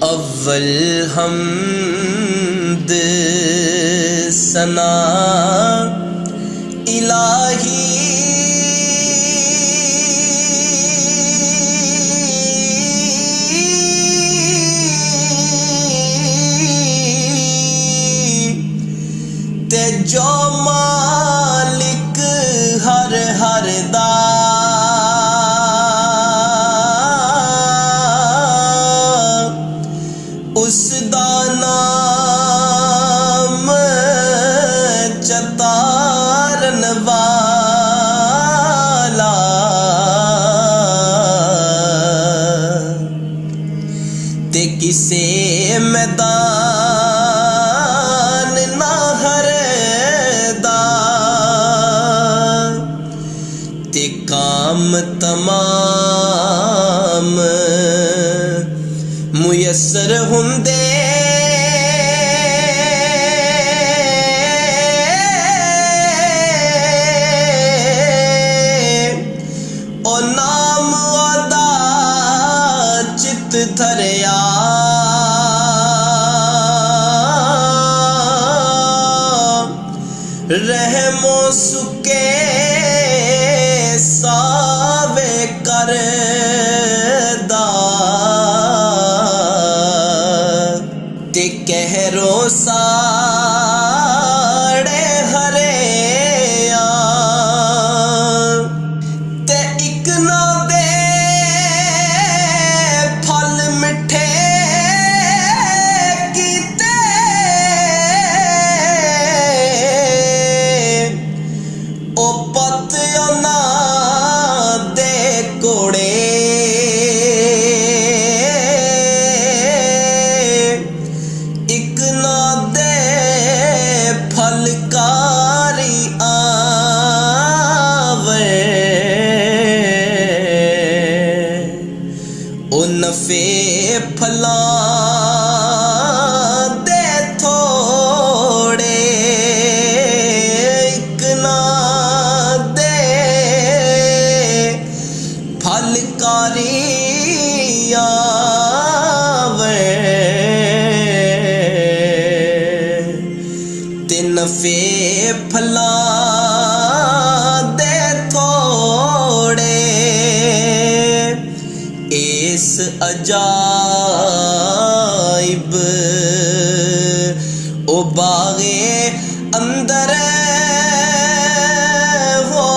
अव्वल हमद सना इलाही ते जो मालिक हर हर दा उसदा नाम चतारन वाला ते किसे मैदान ना हरदा ते काम तमाम मुयस्सर हुंदे ओ नाम अदा चित धरिया रहमो सुके सावे कर ते कहरो साड़े हरे ते इक ना दे फल मिठे कीते ओ पत ना दे कोड़े फलकारी आवे ओ नफे फला दे थोड़े इक ना दे फलकारी नफे फला दे थोड़े इस अजाइब ओ बागे अंदर हो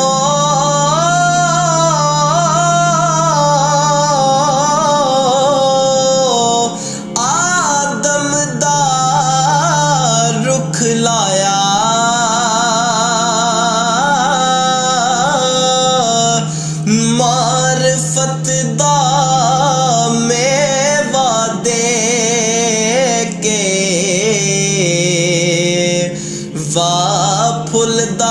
आदम दा रुख लाया मारफत दा मेवा दे के वाह फुलदार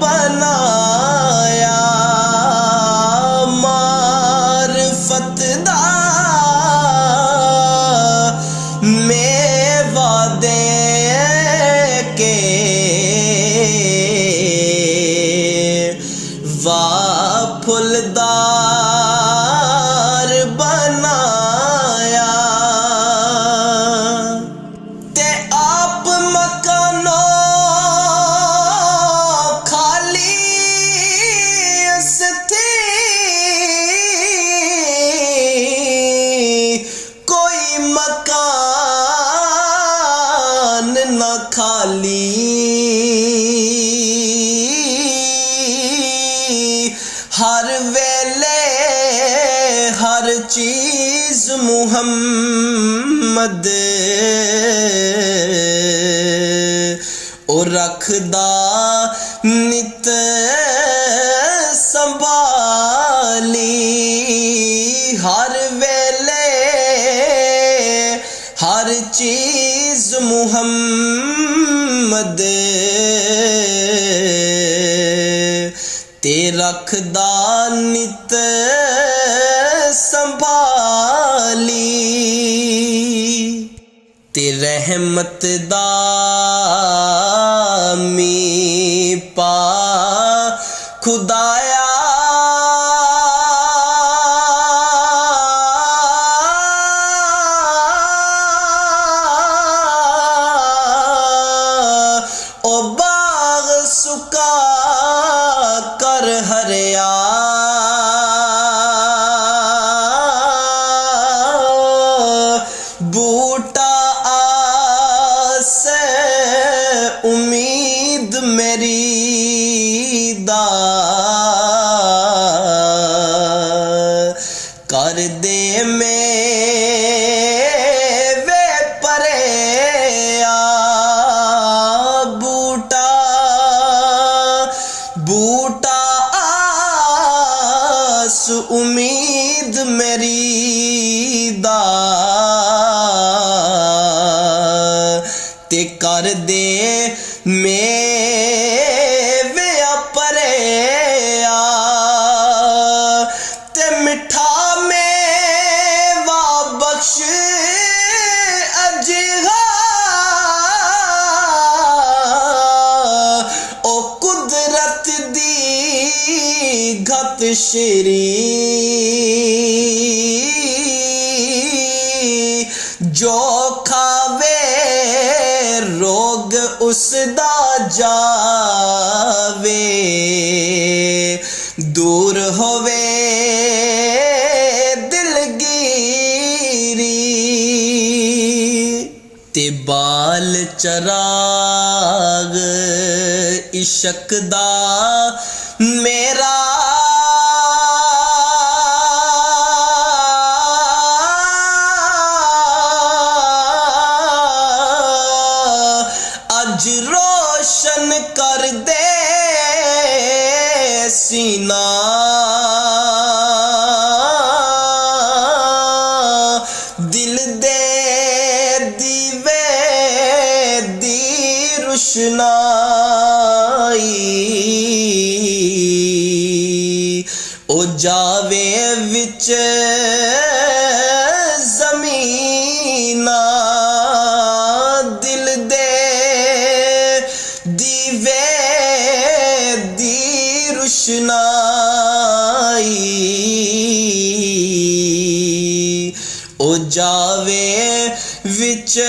बनाया मारफत दा मेवा दे के वाह फुलदार बनाया ते आप मकानो खाली थी कोई मकान न खाली हर वेले हर चीज मुहम्मद ओ रखदा नित संभाली हर वेले हर चीज मुहम्मद ते रखदा नित संभाली ते रहमत दा मी पा खुदाया ਮੇਵੇ ਭਰਿਆ ਬੂਟਾ ਬੂਟਾ ਆਸ ਉਮੀਦ ਮੇਰੀ ਦਾ ਤੇ ਕਰ ਦੇ ਮੇਵੇ ਭਰਿਆ ਤੇ ਮਿੱਠਾ ਮੇਵਾ ਬਖਸ਼ ਅਜਿਹਾ ਓ ਕੁਦਰਤ ਦੀ ਘਤ ਸ਼੍ਰੀ ਜੋ ਖਾਵੇ ਰੋਗ ਉਸਦਾ ਜਾਵੇ ਦੂਰ ਹੋਵੇ ਦਿਲਗੀਰੀ ਤੇ ਬਾਲ ਚਰਾਗ ਇਸ਼ਕ ਦਾ ਮੇਰਾ ਅੱਜ ਰੋਸ਼ਨ ਕਰ ਦੇ ਸੀਨਾ ਦਿਲ ਦੇ ਦੀਵੇ ਦੀ ਰੁਸ਼ਨਾਈ ਉਹ ਜਾਵੇ ਵਿੱਚ ਜ਼ਮੀਨਾਂ ਦਿਲ ਦੇ ਦੀਵੇ ਦੀ ਰੁਸ਼ਨਾਈ ਉਹ ਜਾਵੇ ਵਿੱਚ